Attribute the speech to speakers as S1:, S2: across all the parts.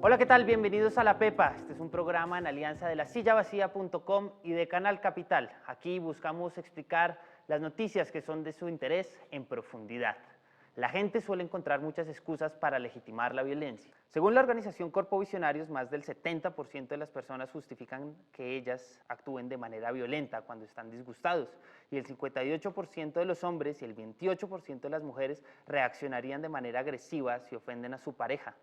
S1: Hola, ¿qué tal? Bienvenidos a La Pepa. Este es un programa en alianza de lasillavacía.com y de Canal Capital. Aquí buscamos explicar las noticias que son de su interés en profundidad. La gente suele encontrar muchas excusas para legitimar la violencia. Según la organización Corpo Visionarios, más del 70% de las personas justifican que ellas actúen de manera violenta cuando están disgustados, y el 58% de los hombres y el 28% de las mujeres reaccionarían de manera agresiva si ofenden a su pareja.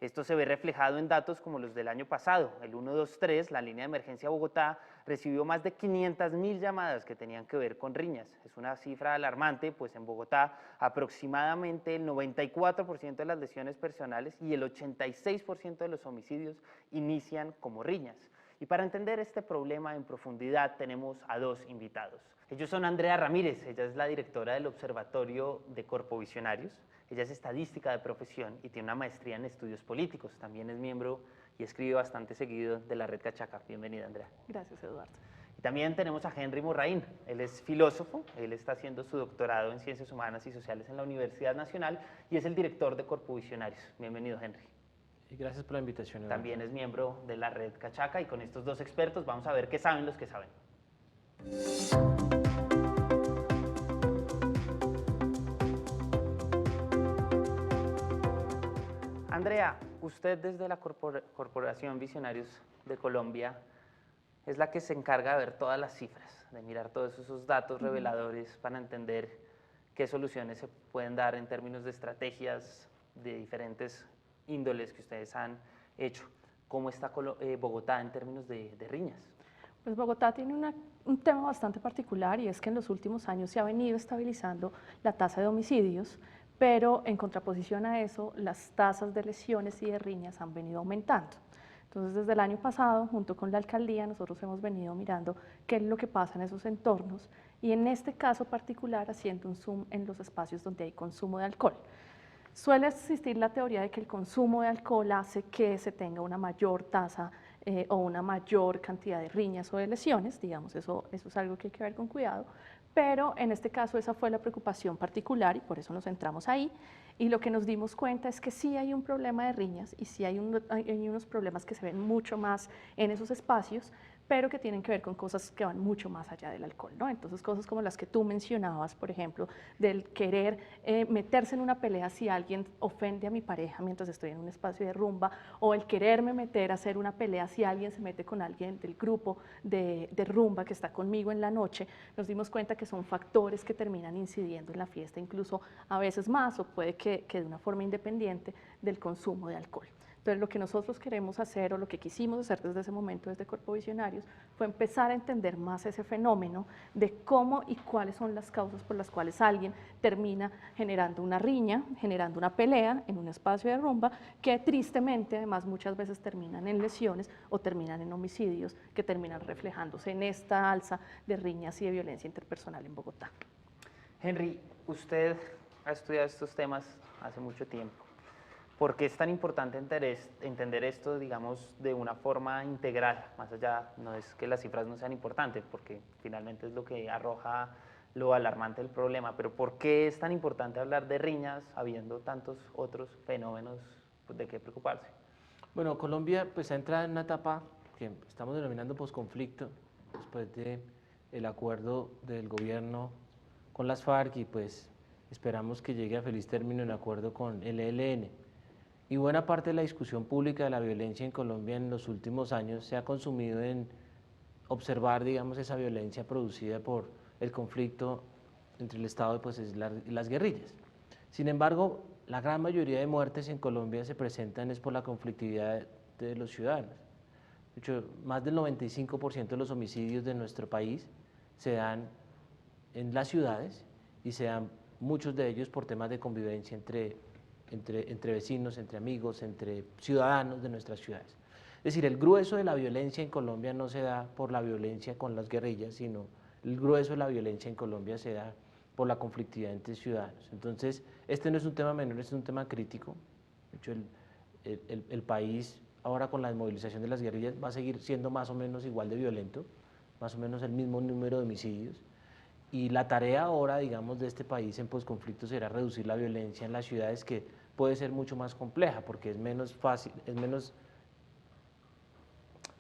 S1: Esto se ve reflejado en datos como los del año pasado. El 123, la línea de emergencia Bogotá, recibió más de 500.000 llamadas que tenían que ver con riñas. Es una cifra alarmante, pues en Bogotá aproximadamente el 94% de las lesiones personales y el 86% de los homicidios inician como riñas. Y para entender este problema en profundidad tenemos a dos invitados. Ellos son Andrea Ramírez, ella es la directora del Observatorio de Corpo Visionarios. Ella es estadística de profesión y tiene una maestría en estudios políticos. También es miembro y escribe bastante seguido de la Red Cachaca. Bienvenida, Andrea.
S2: Gracias, Eduardo.
S1: Y también tenemos a Henry Morraín. Él es filósofo, él está haciendo su doctorado en Ciencias Humanas y Sociales en la Universidad Nacional y es el director de Corpo Visionarios. Bienvenido, Henry.
S3: Y gracias por la invitación, Eduardo.
S1: También es miembro de la Red Cachaca y con estos dos expertos vamos a ver qué saben los que saben. Andrea, usted desde la Corporación Visionarios de Colombia es la que se encarga de ver todas las cifras, de mirar todos esos datos reveladores para entender qué soluciones se pueden dar en términos de estrategias de diferentes índoles que ustedes han hecho. ¿Cómo está Bogotá en términos de riñas?
S2: Pues Bogotá tiene un tema bastante particular y es que en los últimos años se ha venido estabilizando la tasa de homicidios, pero en contraposición a eso, las tasas de lesiones y de riñas han venido aumentando. Entonces, desde el año pasado, junto con la alcaldía, nosotros hemos venido mirando qué es lo que pasa en esos entornos y en este caso particular haciendo un zoom en los espacios donde hay consumo de alcohol. Suele existir la teoría de que el consumo de alcohol hace que se tenga una mayor tasa o una mayor cantidad de riñas o de lesiones, digamos, eso es algo que hay que ver con cuidado, pero en este caso esa fue la preocupación particular y por eso nos centramos ahí, y lo que nos dimos cuenta es que sí hay un problema de riñas y sí hay unos problemas que se ven mucho más en esos espacios, pero que tienen que ver con cosas que van mucho más allá del alcohol, ¿no? Entonces, cosas como las que tú mencionabas, por ejemplo, del querer meterse en una pelea si alguien ofende a mi pareja mientras estoy en un espacio de rumba, o el quererme meter a hacer una pelea si alguien se mete con alguien del grupo de rumba que está conmigo en la noche. Nos dimos cuenta que son factores que terminan incidiendo en la fiesta, incluso a veces más, o puede que de una forma independiente del consumo de alcohol. Entonces, lo que nosotros queremos hacer, o lo que quisimos hacer desde ese momento, desde Corpo Visionarios, fue empezar a entender más ese fenómeno de cómo y cuáles son las causas por las cuales alguien termina generando una riña, generando una pelea en un espacio de rumba, que tristemente, además, muchas veces terminan en lesiones o terminan en homicidios, que terminan reflejándose en esta alza de riñas y de violencia interpersonal en Bogotá.
S1: Henry, usted ha estudiado estos temas hace mucho tiempo. ¿Por qué es tan importante entender esto, digamos, de una forma integral? Más allá, no es que las cifras no sean importantes, porque finalmente es lo que arroja lo alarmante del problema, pero ¿por qué es tan importante hablar de riñas habiendo tantos otros fenómenos de qué preocuparse?
S3: Bueno, Colombia pues ha entrado en una etapa que estamos denominando posconflicto, después del acuerdo del gobierno con las FARC, y pues esperamos que llegue a feliz término el acuerdo con el ELN. Y buena parte de la discusión pública de la violencia en Colombia en los últimos años se ha consumido en observar, digamos, esa violencia producida por el conflicto entre el Estado y las guerrillas. Sin embargo, la gran mayoría de muertes en Colombia se presentan es por la conflictividad de los ciudadanos. De hecho, más del 95% de los homicidios de nuestro país se dan en las ciudades y se dan muchos de ellos por temas de convivencia entre vecinos, entre amigos, entre ciudadanos de nuestras ciudades. Es decir, el grueso de la violencia en Colombia no se da por la violencia con las guerrillas, sino el grueso de la violencia en Colombia se da por la conflictividad entre ciudadanos. Entonces, este no es un tema menor, este es un tema crítico. De hecho, el país ahora con la desmovilización de las guerrillas va a seguir siendo más o menos igual de violento, más o menos el mismo número de homicidios. Y la tarea ahora, digamos, de este país en posconflicto será reducir la violencia en las ciudades, que puede ser mucho más compleja porque es menos fácil, es menos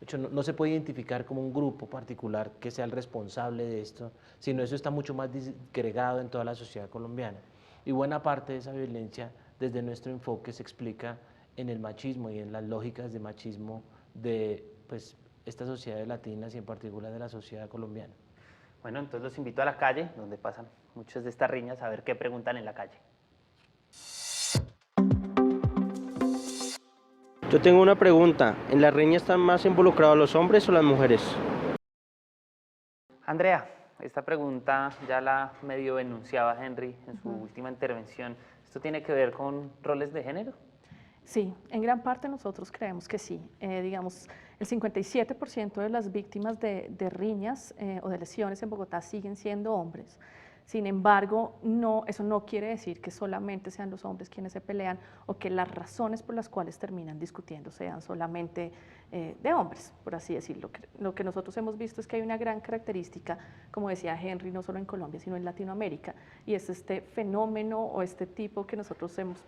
S3: De hecho, no se puede identificar como un grupo particular que sea el responsable de esto, sino eso está mucho más disgregado en toda la sociedad colombiana. Y buena parte de esa violencia, desde nuestro enfoque, se explica en el machismo y en las lógicas de machismo de pues, estas sociedades latinas y en particular de la sociedad colombiana.
S1: Bueno, entonces los invito a la calle, donde pasan muchas de estas riñas, a ver qué preguntan en la calle.
S4: Yo tengo una pregunta. ¿En la riña están más involucrados los hombres o las mujeres?
S1: Andrea, esta pregunta ya la medio enunciaba Henry en su última intervención. ¿Esto tiene que ver con roles de género?
S2: Sí, en gran parte nosotros creemos que sí. Digamos, el 57% de las víctimas de riñas o de lesiones en Bogotá siguen siendo hombres. Sin embargo, eso no quiere decir que solamente sean los hombres quienes se pelean o que las razones por las cuales terminan discutiendo sean solamente de hombres, por así decirlo. Lo que nosotros hemos visto es que hay una gran característica, como decía Henry, no solo en Colombia, sino en Latinoamérica, y es este fenómeno o este tipo que nosotros hemos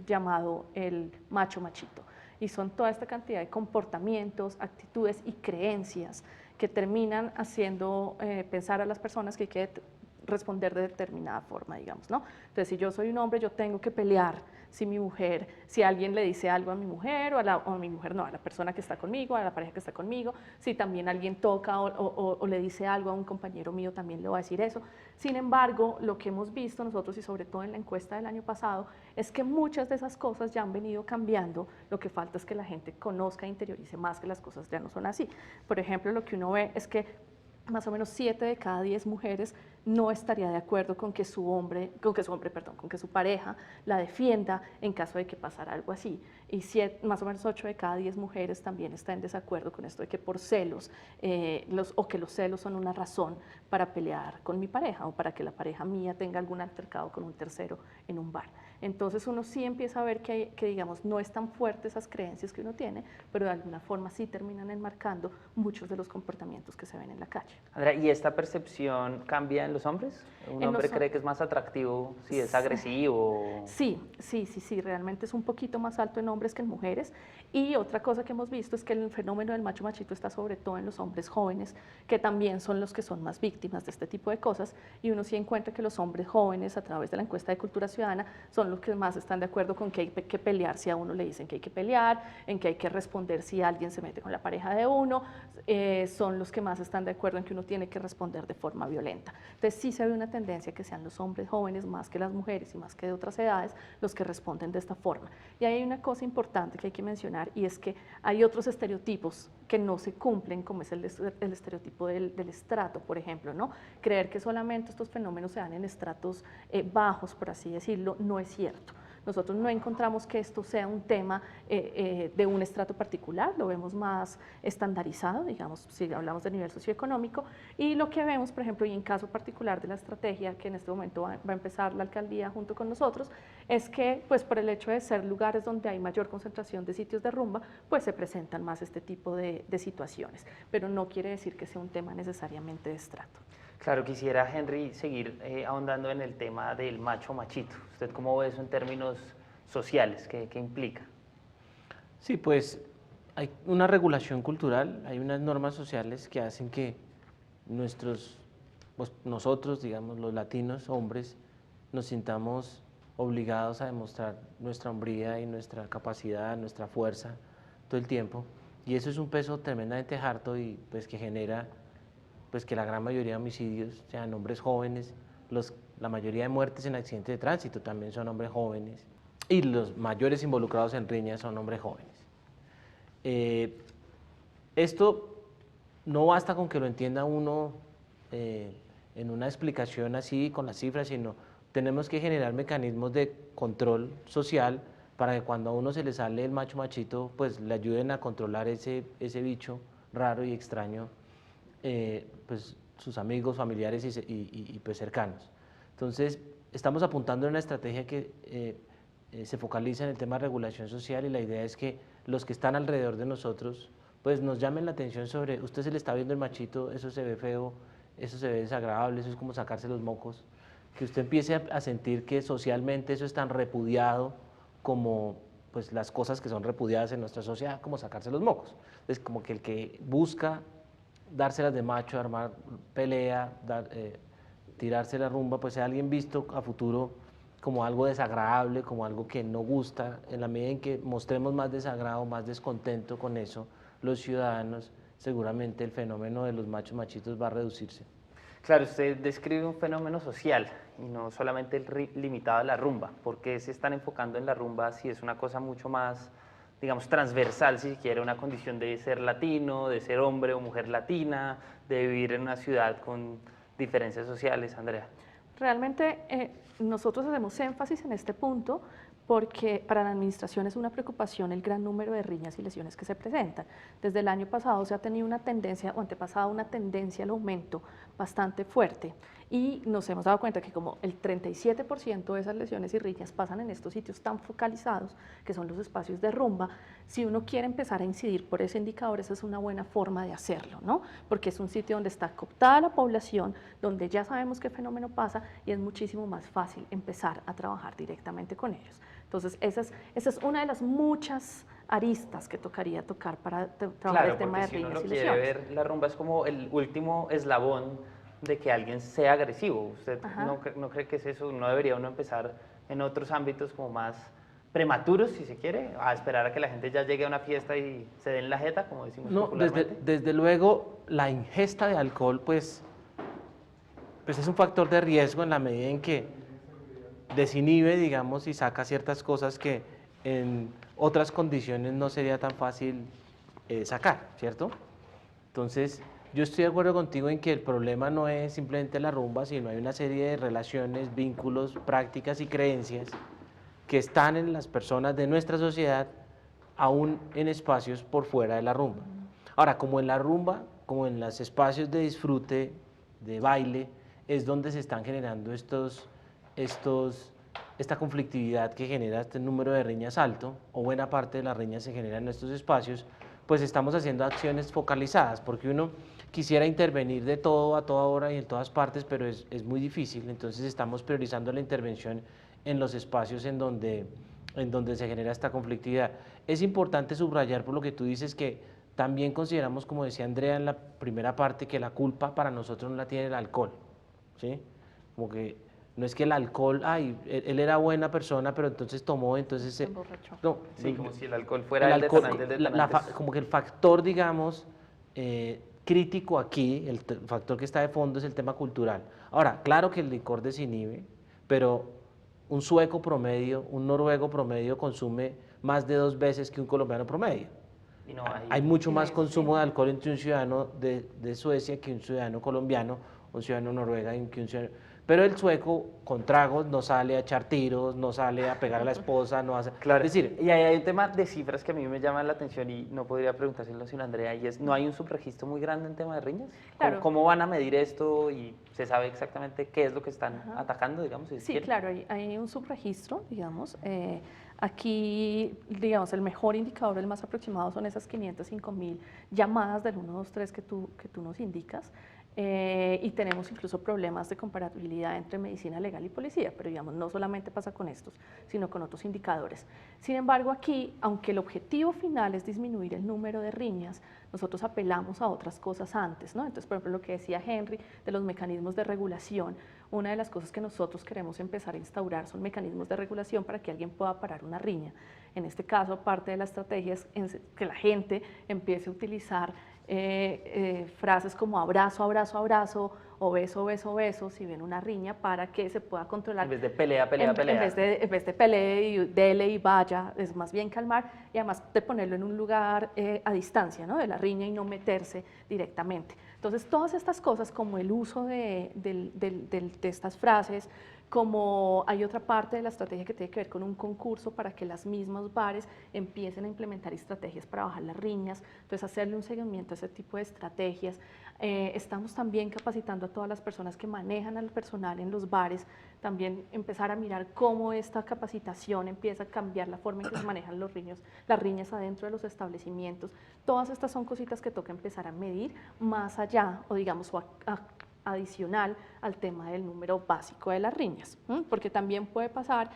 S2: llamado el macho machito. Y son toda esta cantidad de comportamientos, actitudes y creencias que terminan haciendo pensar a las personas que hay que responder de determinada forma, digamos, ¿no? Entonces, si yo soy un hombre, yo tengo que pelear si alguien le dice algo a mi mujer, o a mi mujer no, a la persona que está conmigo, a la pareja que está conmigo, si también alguien toca o le dice algo a un compañero mío, también le va a decir eso. Sin embargo, lo que hemos visto nosotros, y sobre todo en la encuesta del año pasado, es que muchas de esas cosas ya han venido cambiando, lo que falta es que la gente conozca e interiorice más que las cosas ya no son así. Por ejemplo, lo que uno ve es que más o menos 7 de cada 10 mujeres no estaría de acuerdo con que su pareja la defienda en caso de que pasara algo así. Y más o menos 8 de cada 10 mujeres también están en desacuerdo con esto de que por celos, o que los celos son una razón para pelear con mi pareja o para que la pareja mía tenga algún altercado con un tercero en un bar. Entonces uno sí empieza a ver que digamos, no es tan fuerte esas creencias que uno tiene, pero de alguna forma sí terminan enmarcando muchos de los comportamientos que se ven en la calle.
S1: Andrea, ¿y esta percepción cambia en los hombres? ¿Un hombre cree que es más atractivo si es agresivo?
S2: Sí, realmente es un poquito más alto en hombres que en mujeres. Y otra cosa que hemos visto es que el fenómeno del macho machito está sobre todo en los hombres jóvenes, que también son los que son más víctimas de este tipo de cosas, y uno sí encuentra que los hombres jóvenes, a través de la encuesta de cultura ciudadana, son los que más están de acuerdo con que hay que pelear si a uno le dicen que hay que pelear, en que hay que responder si alguien se mete con la pareja de uno, son los que más están de acuerdo en que uno tiene que responder de forma violenta. Entonces sí se ve una tendencia que sean los hombres jóvenes más que las mujeres y más que de otras edades los que responden de esta forma. Y hay una cosa importante que hay que mencionar, y es que hay otros estereotipos que no se cumplen, como es el estereotipo del estrato, por ejemplo, ¿no? Creer que solamente estos fenómenos se dan en estratos bajos, por así decirlo, no es cierto. Nosotros no encontramos que esto sea un tema de un estrato particular, lo vemos más estandarizado, digamos, si hablamos de nivel socioeconómico, y lo que vemos, por ejemplo, y en caso particular de la estrategia que en este momento va a empezar la alcaldía junto con nosotros, es que pues por el hecho de ser lugares donde hay mayor concentración de sitios de rumba, pues se presentan más este tipo de situaciones, pero no quiere decir que sea un tema necesariamente de estrato.
S1: Claro, quisiera, Henry, seguir ahondando en el tema del macho machito. ¿Usted cómo ve eso en términos sociales? ¿Qué implica?
S3: Sí, pues hay una regulación cultural, hay unas normas sociales que hacen que nosotros, digamos, los latinos, hombres, nos sintamos obligados a demostrar nuestra hombría y nuestra capacidad, nuestra fuerza todo el tiempo. Y eso es un peso tremendamente harto y pues que genera pues que la gran mayoría de homicidios sean hombres jóvenes, la mayoría de muertes en accidentes de tránsito también son hombres jóvenes, y los mayores involucrados en riñas son hombres jóvenes. Esto no basta con que lo entienda uno en una explicación así con las cifras, sino tenemos que generar mecanismos de control social para que cuando a uno se le sale el macho machito, pues le ayuden a controlar ese bicho raro y extraño, pues sus amigos, familiares y pues cercanos. Entonces, estamos apuntando a una estrategia que se focaliza en el tema de regulación social, y la idea es que los que están alrededor de nosotros pues nos llamen la atención sobre, usted se le está viendo el machito, eso se ve feo, eso se ve desagradable, eso es como sacarse los mocos, que usted empiece a sentir que socialmente eso es tan repudiado como pues las cosas que son repudiadas en nuestra sociedad, como sacarse los mocos. Es como que el que busca dárselas de macho, armar pelea, tirarse la rumba, pues sea alguien visto a futuro como algo desagradable, como algo que no gusta. En la medida en que mostremos más desagrado, más descontento con eso, los ciudadanos, seguramente el fenómeno de los machos machitos va a reducirse.
S1: Claro, usted describe un fenómeno social y no solamente limitado a la rumba. ¿Por qué se están enfocando en la rumba si es una cosa mucho más, digamos, transversal, si se quiere, una condición de ser latino, de ser hombre o mujer latina, de vivir en una ciudad con diferencias sociales, Andrea?
S2: Realmente nosotros hacemos énfasis en este punto porque para la administración es una preocupación el gran número de riñas y lesiones que se presentan. Desde el año pasado se ha tenido una tendencia, o antepasado una tendencia al aumento bastante fuerte y nos hemos dado cuenta que como el 37% de esas lesiones y riñas pasan en estos sitios tan focalizados, que son los espacios de rumba, si uno quiere empezar a incidir por ese indicador, esa es una buena forma de hacerlo, ¿no? Porque es un sitio donde está cooptada la población, donde ya sabemos qué fenómeno pasa y es muchísimo más fácil empezar a trabajar directamente con ellos. Entonces, esa es una de las muchas aristas que tocaría tocar para trabajar el tema de riñas y lesiones.
S1: Si uno quiere ver, la rumba es como el último eslabón de que alguien sea agresivo. ¿Usted no cree que es eso? ¿No debería uno empezar en otros ámbitos como más prematuros, si se quiere, a esperar a que la gente ya llegue a una fiesta y se den la jeta, como decimos popularmente?
S3: Desde luego, la ingesta de alcohol, pues es un factor de riesgo en la medida en que desinhibe, digamos, y saca ciertas cosas que en otras condiciones no sería tan fácil sacar, ¿cierto? Entonces, yo estoy de acuerdo contigo en que el problema no es simplemente la rumba, sino hay una serie de relaciones, vínculos, prácticas y creencias que están en las personas de nuestra sociedad, aún en espacios por fuera de la rumba. Ahora, como en la rumba, como en los espacios de disfrute, de baile, es donde se están generando esta conflictividad que genera este número de riñas alto, o buena parte de las riñas se generan en estos espacios, pues estamos haciendo acciones focalizadas, porque uno quisiera intervenir de todo a toda hora y en todas partes, pero es muy difícil. Entonces estamos priorizando la intervención en los espacios en donde se genera esta conflictividad. Es importante subrayar por lo que tú dices que también consideramos, como decía Andrea en la primera parte, que la culpa para nosotros no la tiene el alcohol, ¿sí? Como que no es que el alcohol, él era buena persona, pero entonces tomó, entonces se
S2: emborrachó.
S3: No,
S1: Sí, como si el alcohol fuera el detonante.
S3: como que el factor, digamos, crítico aquí, el factor que está de fondo es el tema cultural. Ahora, claro que el licor desinhibe, pero un sueco promedio, un noruego promedio consume más de 2 veces que un colombiano promedio.
S1: Y no,
S3: Hay mucho más consumo de alcohol entre un ciudadano de Suecia que un ciudadano colombiano, un ciudadano noruego que un ciudadano... Pero el sueco con tragos no sale a echar tiros, no sale a pegar a la esposa, no hace...
S1: Claro,
S3: Es decir,
S1: y ahí hay un tema de cifras que a mí me llama la atención y no podría preguntárselo sin Andrea, y es, ¿no hay un subregistro muy grande en tema de riñas?
S2: Claro.
S1: ¿Cómo van a medir esto y se sabe exactamente qué es lo que están atacando, digamos? Si
S2: Sí,
S1: quieren?
S2: claro, hay un subregistro, digamos. Aquí, digamos, el mejor indicador, el más aproximado, son esas 505.000 llamadas del 123 que tú nos indicas. Y tenemos incluso problemas de comparabilidad entre medicina legal y policía, pero digamos, no solamente pasa con estos, sino con otros indicadores. Sin embargo, aquí, aunque el objetivo final es disminuir el número de riñas, nosotros apelamos a otras cosas antes, ¿no? Entonces, por ejemplo, lo que decía Henry de los mecanismos de regulación, una de las cosas que nosotros queremos empezar a instaurar son mecanismos de regulación para que alguien pueda parar una riña. En este caso, parte de la estrategia es que la gente empiece a utilizar frases como abrazo, abrazo, abrazo, o beso, beso, beso, si ven una riña, para que se pueda controlar.
S1: En vez de pelea, pelea, pelea.
S2: En vez de pelee y dele y vaya, es más bien calmar y además de ponerlo en un lugar a distancia, ¿no?, de la riña y no meterse directamente. Entonces, todas estas cosas, como el uso de estas frases, como hay otra parte de la estrategia que tiene que ver con un concurso para que las mismas bares empiecen a implementar estrategias para bajar las riñas, entonces hacerle un seguimiento a ese tipo de estrategias. Estamos también capacitando a todas las personas que manejan al personal en los bares, también empezar a mirar cómo esta capacitación empieza a cambiar la forma en que se manejan las riñas adentro de los establecimientos. Todas estas son cositas que toca empezar a medir más allá, o digamos, adicional al tema del número básico de las riñas, porque también puede pasar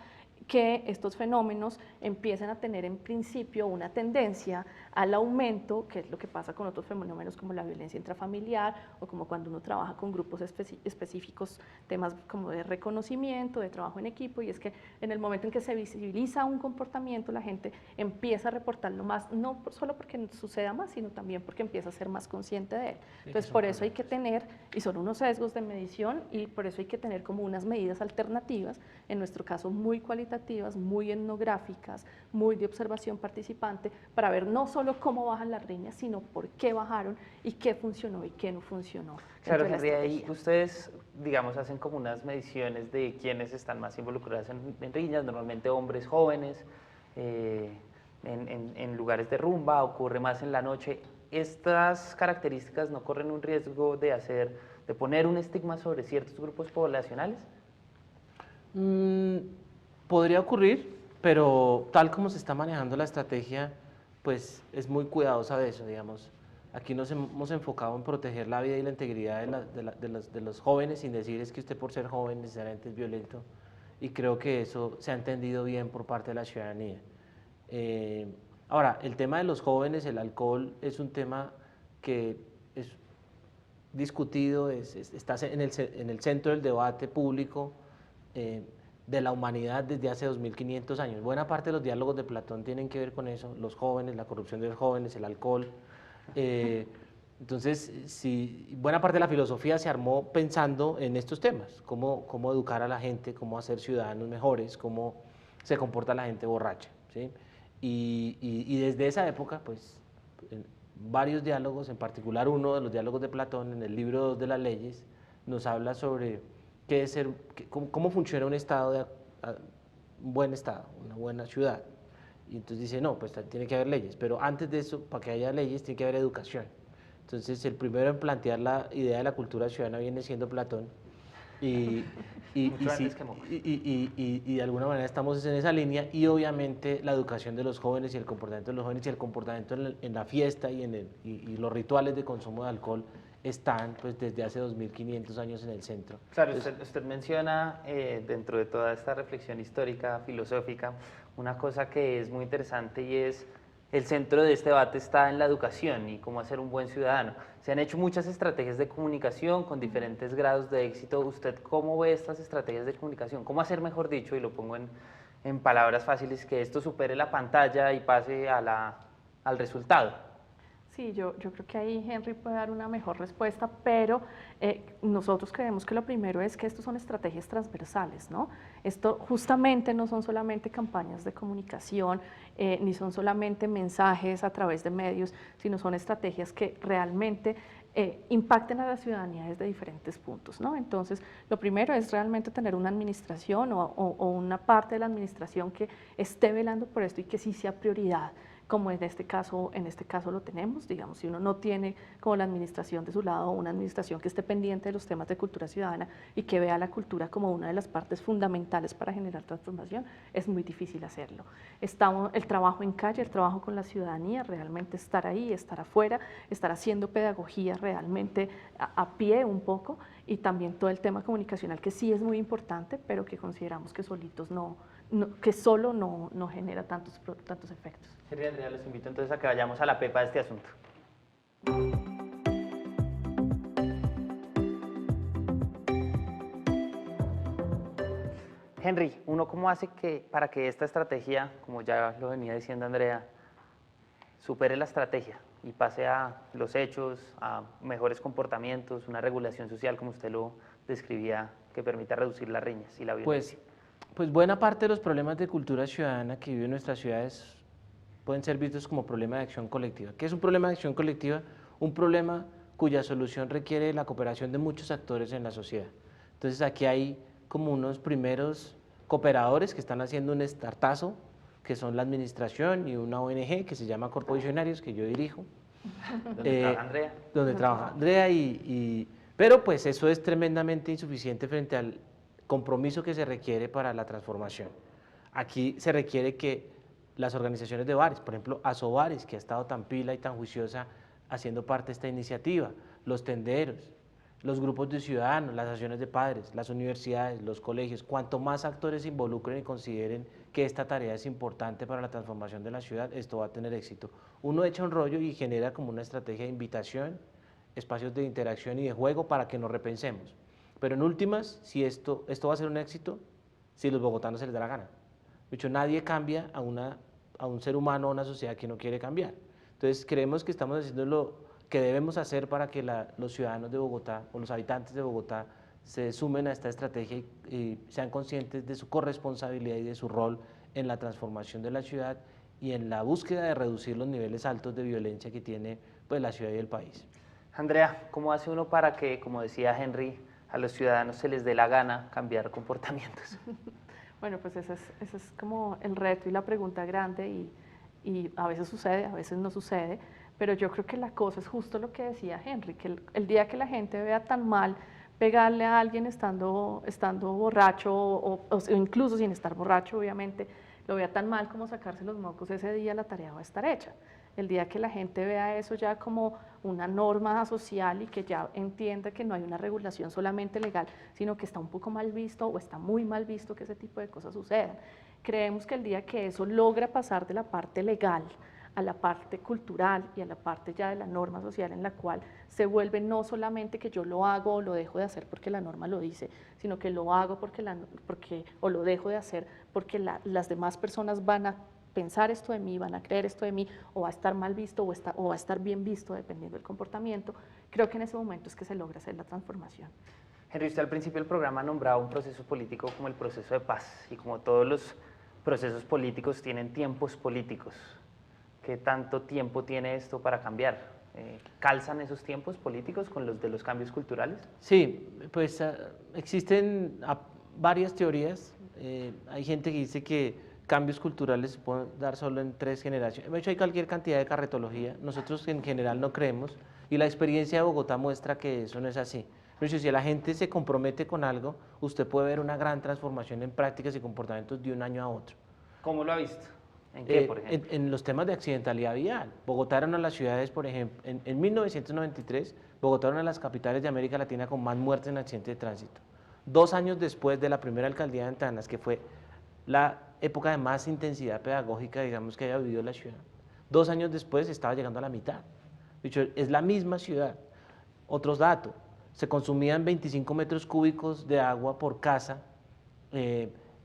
S2: que estos fenómenos empiecen a tener en principio una tendencia al aumento, que es lo que pasa con otros fenómenos como la violencia intrafamiliar o como cuando uno trabaja con grupos específicos, temas como de reconocimiento, de trabajo en equipo, y es que en el momento en que se visibiliza un comportamiento, la gente empieza a reportarlo más, no solo porque suceda más, sino también porque empieza a ser más consciente de él. Entonces, por eso hay que tener, y son unos sesgos de medición, y por eso hay que tener como unas medidas alternativas, en nuestro caso muy cualitativas, muy etnográficas, muy de observación participante, para ver no solo cómo bajan las riñas, sino por qué bajaron y qué funcionó y qué no funcionó.
S1: Claro, Henry, ahí ustedes, digamos, hacen como unas mediciones de quiénes están más involucrados en riñas, normalmente hombres jóvenes, en lugares de rumba, ocurre más en la noche. ¿Estas características no corren un riesgo de poner un estigma sobre ciertos grupos poblacionales?
S3: Podría ocurrir, pero tal como se está manejando la estrategia, pues es muy cuidadosa de eso, digamos. Aquí nos hemos enfocado en proteger la vida y la integridad de los jóvenes, sin decir es que usted por ser joven necesariamente es violento, y creo que eso se ha entendido bien por parte de la ciudadanía. Ahora, el tema de los jóvenes, el alcohol, es un tema que es discutido, está en el centro del debate público de la humanidad desde hace 2500 años. Buena parte de los diálogos de Platón tienen que ver con eso, los jóvenes, la corrupción de los jóvenes, el alcohol. Entonces, buena parte de la filosofía se armó pensando en estos temas, cómo educar a la gente, cómo hacer ciudadanos mejores, cómo se comporta la gente borracha, ¿sí? Y desde esa época, pues, en varios diálogos, en particular uno de los diálogos de Platón, en el libro 2 de las leyes, nos habla sobre cómo funciona un estado, un buen estado, una buena ciudad. Y entonces dice, no, pues tiene que haber leyes, pero antes de eso, para que haya leyes, tiene que haber educación. Entonces, el primero en plantear la idea de la cultura ciudadana viene siendo Platón, y de alguna manera estamos en esa línea, y obviamente la educación de los jóvenes y el comportamiento de los jóvenes y el comportamiento en la fiesta y los rituales de consumo de alcohol están pues desde hace 2500 años en el centro.
S1: Claro, usted menciona dentro de toda esta reflexión histórica, filosófica, una cosa que es muy interesante, y es el centro de este debate está en la educación y cómo hacer un buen ciudadano. Se han hecho muchas estrategias de comunicación con diferentes grados de éxito. ¿Usted cómo ve estas estrategias de comunicación? ¿Cómo hacer, mejor dicho, y lo pongo en palabras fáciles, que esto supere la pantalla y pase al resultado?
S2: Sí, yo creo que ahí Henry puede dar una mejor respuesta, pero nosotros creemos que lo primero es que estos son estrategias transversales, ¿no? Esto justamente no son solamente campañas de comunicación, ni son solamente mensajes a través de medios, sino son estrategias que realmente impacten a la ciudadanía desde diferentes puntos, ¿no? Entonces, lo primero es realmente tener una administración o una parte de la administración que esté velando por esto y que sí sea prioridad, como en este caso lo tenemos. Digamos, si uno no tiene como la administración de su lado, una administración que esté pendiente de los temas de cultura ciudadana y que vea la cultura como una de las partes fundamentales para generar transformación, es muy difícil hacerlo. El trabajo en calle, el trabajo con la ciudadanía, realmente estar ahí, estar afuera, estar haciendo pedagogía realmente a pie un poco, y también todo el tema comunicacional, que sí es muy importante, pero que consideramos que solitos que solo no genera tantos efectos.
S1: Henry, Andrea, los invito entonces a que vayamos a la pepa de este asunto. Henry, ¿uno cómo hace para que esta estrategia, como ya lo venía diciendo Andrea, supere la estrategia y pase a los hechos, a mejores comportamientos, una regulación social, como usted lo describía, que permita reducir las riñas y la violencia?
S3: Pues buena parte de los problemas de cultura ciudadana que viven nuestras ciudades pueden ser vistos como problema de acción colectiva. ¿Qué es un problema de acción colectiva? Un problema cuya solución requiere la cooperación de muchos actores en la sociedad. Entonces aquí hay como unos primeros cooperadores que están haciendo un startazo, que son la administración y una ONG que se llama Corpo Visionarios, que yo dirijo.
S1: ¿Dónde trabaja Andrea?
S3: Donde trabaja Andrea, pero pues eso es tremendamente insuficiente frente al compromiso que se requiere para la transformación. Aquí se requiere que las organizaciones de bares, por ejemplo, Asobares, que ha estado tan pila y tan juiciosa haciendo parte de esta iniciativa, los tenderos, los grupos de ciudadanos, las asociaciones de padres, las universidades, los colegios, cuanto más actores se involucren y consideren que esta tarea es importante para la transformación de la ciudad, esto va a tener éxito. Uno echa un rollo y genera como una estrategia de invitación, espacios de interacción y de juego para que nos repensemos. Pero en últimas, si esto va a ser un éxito, si los bogotanos se les da la gana. De hecho, nadie cambia a un ser humano, a una sociedad que no quiere cambiar. Entonces, creemos que estamos haciendo lo que debemos hacer para que los ciudadanos de Bogotá o los habitantes de Bogotá se sumen a esta estrategia y sean conscientes de su corresponsabilidad y de su rol en la transformación de la ciudad y en la búsqueda de reducir los niveles altos de violencia que tiene pues, la ciudad y el país.
S1: Andrea, ¿cómo hace uno para que, como decía Henry, a los ciudadanos se les dé la gana cambiar comportamientos?
S2: Bueno, pues ese es como el reto y la pregunta grande y a veces sucede, a veces no sucede, pero yo creo que la cosa es justo lo que decía Henry, que el día que la gente vea tan mal pegarle a alguien estando borracho o incluso sin estar borracho, obviamente, lo vea tan mal como sacarse los mocos, ese día la tarea va a estar hecha. El día que la gente vea eso ya como una norma social y que ya entienda que no hay una regulación solamente legal, sino que está un poco mal visto o está muy mal visto que ese tipo de cosas sucedan. Creemos que el día que eso logra pasar de la parte legal a la parte cultural y a la parte ya de la norma social en la cual se vuelve no solamente que yo lo hago o lo dejo de hacer porque la norma lo dice, sino que lo hago o lo dejo de hacer porque las demás personas van a pensar esto de mí, van a creer esto de mí, o va a estar mal visto o va a estar bien visto dependiendo del comportamiento. Creo que en ese momento es que se logra hacer la transformación.
S1: Henry, usted al principio del programa nombraba un proceso político como el proceso de paz, y como todos los procesos políticos tienen tiempos políticos. ¿Qué tanto tiempo tiene esto para cambiar? ¿Calzan esos tiempos políticos con los de los cambios culturales?
S3: Sí, pues existen varias teorías. Hay gente que dice que cambios culturales se pueden dar solo en 3 generaciones. De hecho, hay cualquier cantidad de carretología. Nosotros en general no creemos y la experiencia de Bogotá muestra que eso no es así. De hecho, si la gente se compromete con algo, usted puede ver una gran transformación en prácticas y comportamientos de un año a otro.
S1: ¿Cómo lo ha visto? ¿En qué, por ejemplo?
S3: En los temas de accidentalidad vial. Bogotá era una de las ciudades, por ejemplo, en 1993, Bogotá era una de las capitales de América Latina con más muertes en accidentes de tránsito. 2 años después de la primera alcaldía de Antanas, que fue la época de más intensidad pedagógica, digamos, que haya vivido la ciudad. 2 años después estaba llegando a la mitad. De hecho, es la misma ciudad. Otros datos, se consumían 25 metros cúbicos de agua por casa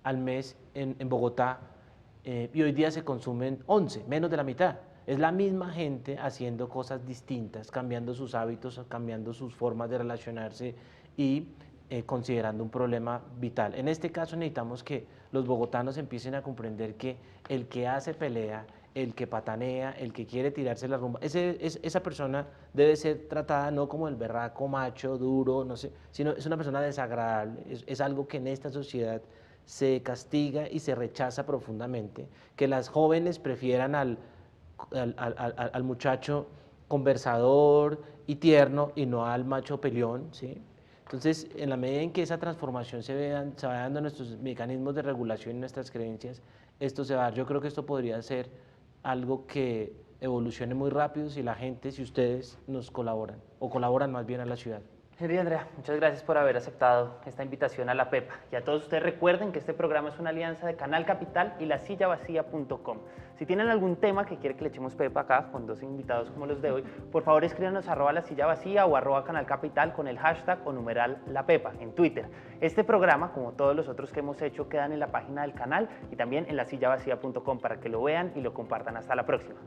S3: al mes en Bogotá, y hoy día se consumen 11, menos de la mitad. Es la misma gente haciendo cosas distintas, cambiando sus hábitos, cambiando sus formas de relacionarse y considerando un problema vital. En este caso necesitamos que los bogotanos empiecen a comprender que el que hace pelea, el que patanea, el que quiere tirarse la rumba, esa persona debe ser tratada no como el berraco macho, duro, no sé, sino es una persona desagradable, es algo que en esta sociedad se castiga y se rechaza profundamente, que las jóvenes prefieran al muchacho conversador y tierno y no al macho peleón, ¿sí? Entonces, en la medida en que esa transformación se vaya dando en nuestros mecanismos de regulación y nuestras creencias, esto se va a dar. Yo creo que esto podría ser algo que evolucione muy rápido si la gente, si ustedes nos colaboran, o colaboran más bien a la ciudad.
S1: Henry, Andrea, muchas gracias por haber aceptado esta invitación a la Pepa. Y a todos ustedes recuerden que este programa es una alianza de Canal Capital y lasillavacía.com. Si tienen algún tema que quieren que le echemos Pepa acá, con 2 invitados como los de hoy, por favor escríbanos @lasillavacía o @Canal Capital con el hashtag o numeral La Pepa en Twitter. Este programa, como todos los otros que hemos hecho, quedan en la página del canal y también en lasillavacía.com para que lo vean y lo compartan. Hasta la próxima.